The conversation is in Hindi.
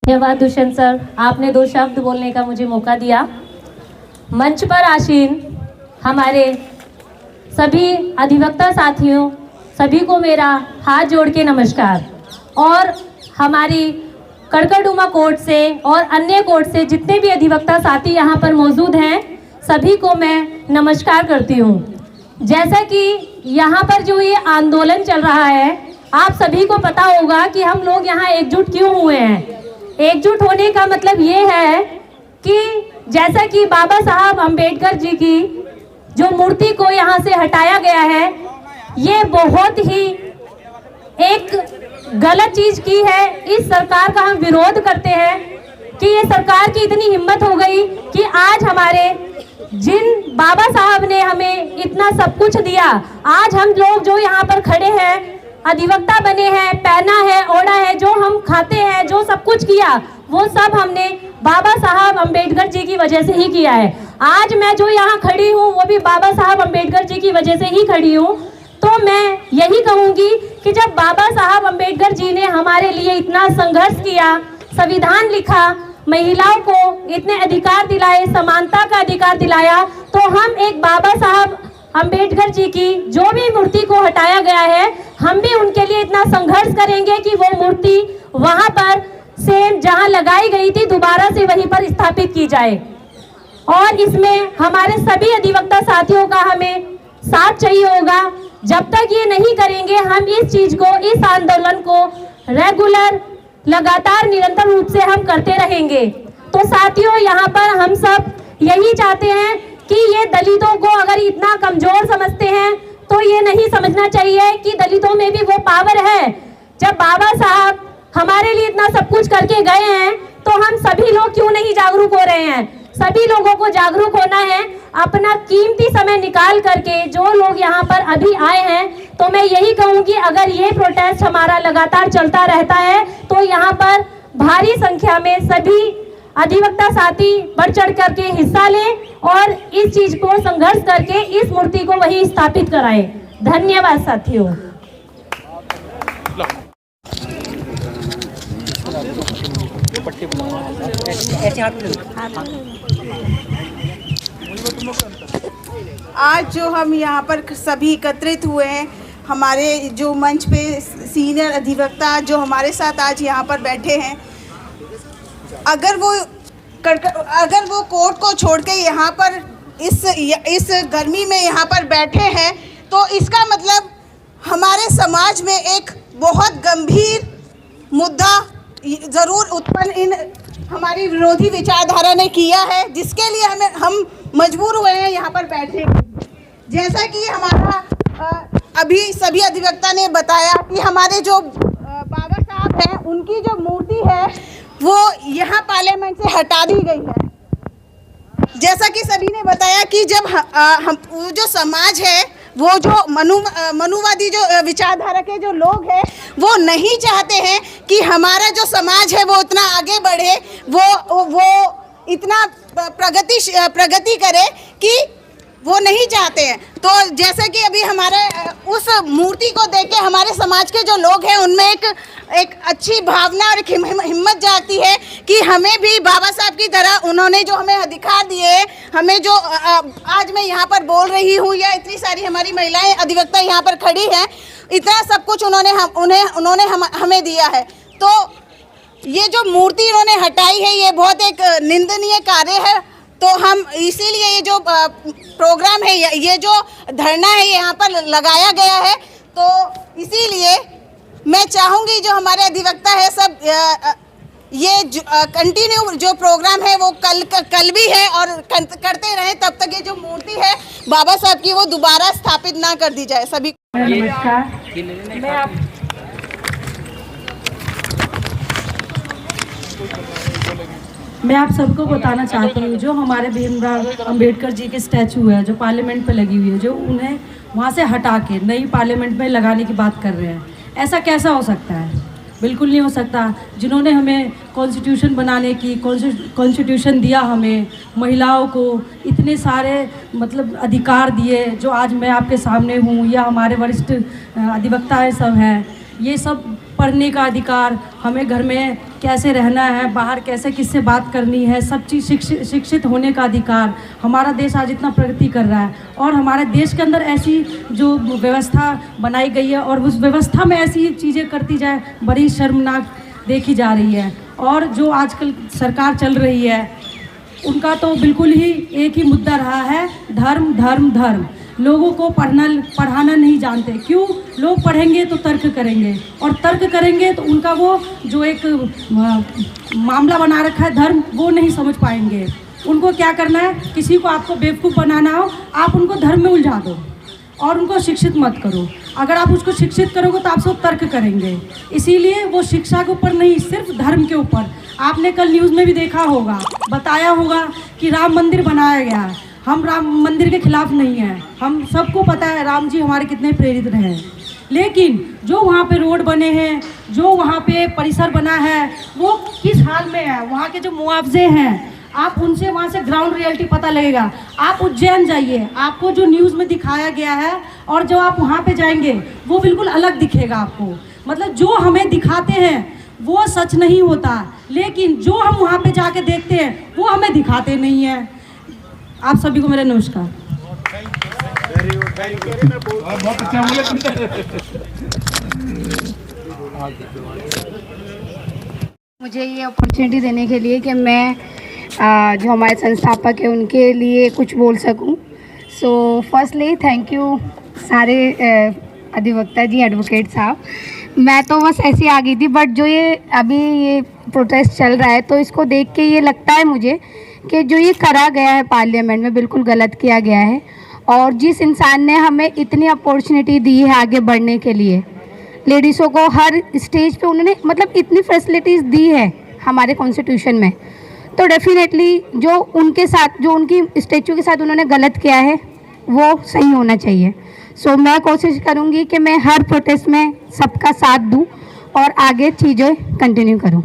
धन्यवाद दुष्यंत सर, आपने 2 शब्द बोलने का मुझे मौका दिया। मंच पर आसीन हमारे सभी अधिवक्ता साथियों, सभी को मेरा हाथ जोड़ के नमस्कार। और हमारी कड़कड़डूमा कोर्ट से और अन्य कोर्ट से जितने भी अधिवक्ता साथी यहाँ पर मौजूद हैं, सभी को मैं नमस्कार करती हूँ। जैसा कि यहाँ पर जो ये आंदोलन चल रहा है, आप सभी को पता होगा कि हम लोग यहाँ एकजुट क्यों हुए हैं। एकजुट होने का मतलब ये है कि जैसा कि बाबा साहब अंबेडकर जी की जो मूर्ति को यहाँ से हटाया गया है, ये बहुत ही एक गलत चीज की है। इस सरकार का हम विरोध करते हैं कि ये सरकार की इतनी हिम्मत हो गई कि आज हमारे जिन बाबा साहब ने हमें इतना सब कुछ दिया, आज हम लोग जो यहाँ पर खड़े हैं, अधिवक्ता बने हैं, पहना है, ओढ़ा है, जो हम खाते हैं, जो सब कुछ किया, वो सब हमने बाबा साहब अंबेडकर जी की वजह से ही किया है। आज मैं जो यहाँ खड़ी हूँ वो भी बाबा साहब अंबेडकर जी की वजह से ही खड़ी हूँ। तो मैं यही कहूँगी कि जब बाबा साहब अंबेडकर जी ने हमारे लिए इतना संघर्ष किया, संविधान लिखा, महिलाओं को इतने अधिकार दिलाए, समानता का अधिकार दिलाया, तो हम एक बाबा साहब अंबेडकर जी की जो भी मूर्ति को हटाया गया है, हम भी उनके लिए इतना संघर्ष करेंगे कि वो मूर्ति वहां पर सेम जहां लगाई गई थी दोबारा से वहीं पर स्थापित की जाए। और इसमें हमारे सभी अधिवक्ता साथियों का हमें साथ चाहिए होगा। जब तक ये नहीं करेंगे, हम इस चीज को, इस आंदोलन को रेगुलर, लगातार, निरंतर रूप से हम करते रहेंगे। तो साथियों, यहाँ पर हम सब यही चाहते हैं कि ये दलितों को अगर इतना कमजोर समझते हैं तो ये नहीं समझना चाहिए कि दलितों में भी वो पावर है। जब बाबा साहब हमारे लिए इतना सब कुछ करके गए हैं, तो हम सभी लोग क्यों नहीं जागरूक हो रहे हैं। सभी लोगों को जागरूक होना है। अपना कीमती समय निकाल करके जो लोग यहाँ पर अभी आए हैं, तो मैं यही कहूँगी, अगर ये प्रोटेस्ट हमारा लगातार चलता रहता है तो यहाँ पर भारी संख्या में सभी अधिवक्ता साथी बढ़ चढ़ करके हिस्सा लें और इस चीज को संघर्ष करके इस मूर्ति को वही स्थापित कराएं। धन्यवाद साथियों। आज जो हम यहाँ पर सभी एकत्रित हुए हैं, हमारे जो मंच पे सीनियर अधिवक्ता जो हमारे साथ आज यहाँ पर बैठे हैं, अगर वो कोर्ट को छोड़ के यहाँ पर इस गर्मी में यहाँ पर बैठे हैं, तो इसका मतलब हमारे समाज में एक बहुत गंभीर मुद्दा ज़रूर उत्पन्न इन हमारी विरोधी विचारधारा ने किया है, जिसके लिए हम मजबूर हुए हैं यहाँ पर बैठने। जैसा कि हमारा अभी सभी अधिवक्ता ने बताया कि हमारे जो बाबा साहब हैं, उनकी जो मूर्ति है वो यहाँ पार्लियामेंट से हटा दी गई है। जैसा कि सभी ने बताया कि जब हम जो समाज है, वो जो मनुवादी जो विचारधारा के जो लोग हैं, वो नहीं चाहते हैं कि हमारा जो समाज है वो उतना आगे बढ़े, वो इतना प्रगति करे, कि वो नहीं चाहते हैं। तो जैसे कि अभी हमारे उस मूर्ति को देख के हमारे समाज के जो लोग हैं, उनमें एक अच्छी भावना और एक हिम्मत जाती है कि हमें भी बाबा साहब की तरह उन्होंने जो हमें अधिकार दिए, हमें जो आज मैं यहाँ पर बोल रही हूँ, या इतनी सारी हमारी महिलाएं अधिवक्ता यहाँ पर खड़ी हैं, इतना सब कुछ उन्होंने हमें दिया है। तो ये जो मूर्ति उन्होंने हटाई है, ये बहुत एक निंदनीय कार्य है। तो हम इसीलिए ये जो प्रोग्राम है, ये जो धरना है, यहाँ पर लगाया गया है। तो इसीलिए मैं चाहूँगी जो हमारे अधिवक्ता है सब ये कंटिन्यू जो प्रोग्राम है वो कल भी है और करते रहें, तब तक ये जो मूर्ति है बाबा साहब की वो दोबारा स्थापित ना कर दी जाए। सभी नमस्कार। मैं आप सबको बताना चाहती हूँ, जो हमारे भीमराव अंबेडकर जी के स्टैचू है, जो पार्लियामेंट पे लगी हुई है, जो उन्हें वहाँ से हटा के नई पार्लियामेंट में लगाने की बात कर रहे हैं, ऐसा कैसा हो सकता है? बिल्कुल नहीं हो सकता। जिन्होंने हमें कॉन्स्टिट्यूशन बनाने की, कॉन्स्टिट्यूशन दिया, हमें महिलाओं को इतने सारे मतलब अधिकार दिए, जो आज मैं आपके सामने हूँ, या हमारे वरिष्ठ अधिवक्ताएँ सब हैं, ये सब पढ़ने का अधिकार, हमें घर में कैसे रहना है, बाहर कैसे किससे बात करनी है, सब चीज़ शिक्षित होने का अधिकार। हमारा देश आज इतना प्रगति कर रहा है और हमारे देश के अंदर ऐसी जो व्यवस्था बनाई गई है और उस व्यवस्था में ऐसी चीज़ें करती जाए, बड़ी शर्मनाक देखी जा रही है। और जो आजकल सरकार चल रही है उनका तो बिल्कुल ही एक ही मुद्दा रहा है, धर्म धर्म धर्म। लोगों को पढ़ाना नहीं जानते। क्यों? लोग पढ़ेंगे तो तर्क करेंगे और तर्क करेंगे तो उनका वो जो एक मामला बना रखा है धर्म, वो नहीं समझ पाएंगे। उनको क्या करना है, किसी को आपको बेवकूफ़ बनाना हो, आप उनको धर्म में उलझा दो और उनको शिक्षित मत करो। अगर आप उसको शिक्षित करोगे तो आपसे तर्क करेंगे। इसीलिए वो शिक्षा के ऊपर नहीं, सिर्फ धर्म के ऊपर। आपने कल न्यूज़ में भी देखा होगा, बताया होगा कि राम मंदिर बनाया गया है। हम राम मंदिर के खिलाफ नहीं हैं, हम सबको पता है राम जी हमारे कितने प्रेरित रहे हैं। लेकिन जो वहाँ पे रोड बने हैं, जो वहाँ पे परिसर बना है, वो किस हाल में है, वहाँ के जो मुआवजे हैं, आप उनसे वहाँ से ग्राउंड रियलिटी पता लगेगा। आप उज्जैन जाइए, आपको जो न्यूज़ में दिखाया गया है और जो आप वहाँ पे जाएंगे वो बिल्कुल अलग दिखेगा आपको। मतलब जो हमें दिखाते हैं वो सच नहीं होता, लेकिन जो हम वहाँ पे जाके देखते हैं वो हमें दिखाते नहीं हैं। आप सभी को मेरा नमस्कार। बहुत अच्छा बोले। मुझे ये अपॉर्चुनिटी देने के लिए कि मैं जो हमारे संस्थापक हैं उनके लिए कुछ बोल सकूं। सो फर्स्टली थैंक यू सारे अधिवक्ता जी, एडवोकेट साहब। मैं तो बस ऐसे आ गई थी, बट जो ये अभी ये प्रोटेस्ट चल रहा है तो इसको देख के ये लगता है मुझे कि जो ये करा गया है पार्लियामेंट में बिल्कुल गलत किया गया है। और जिस इंसान ने हमें इतनी अपॉर्चुनिटी दी है आगे बढ़ने के लिए, लेडीज़ों को हर स्टेज पे उन्होंने मतलब इतनी फैसिलिटीज़ दी है हमारे कॉन्स्टिट्यूशन में, तो डेफिनेटली जो उनके साथ, जो उनकी स्टैचू के साथ उन्होंने गलत किया है वो सही होना चाहिए। सो मैं कोशिश करूँगी कि मैं हर प्रोटेस्ट में सबका साथ दूँ और आगे चीज़ें कंटिन्यू करूँ।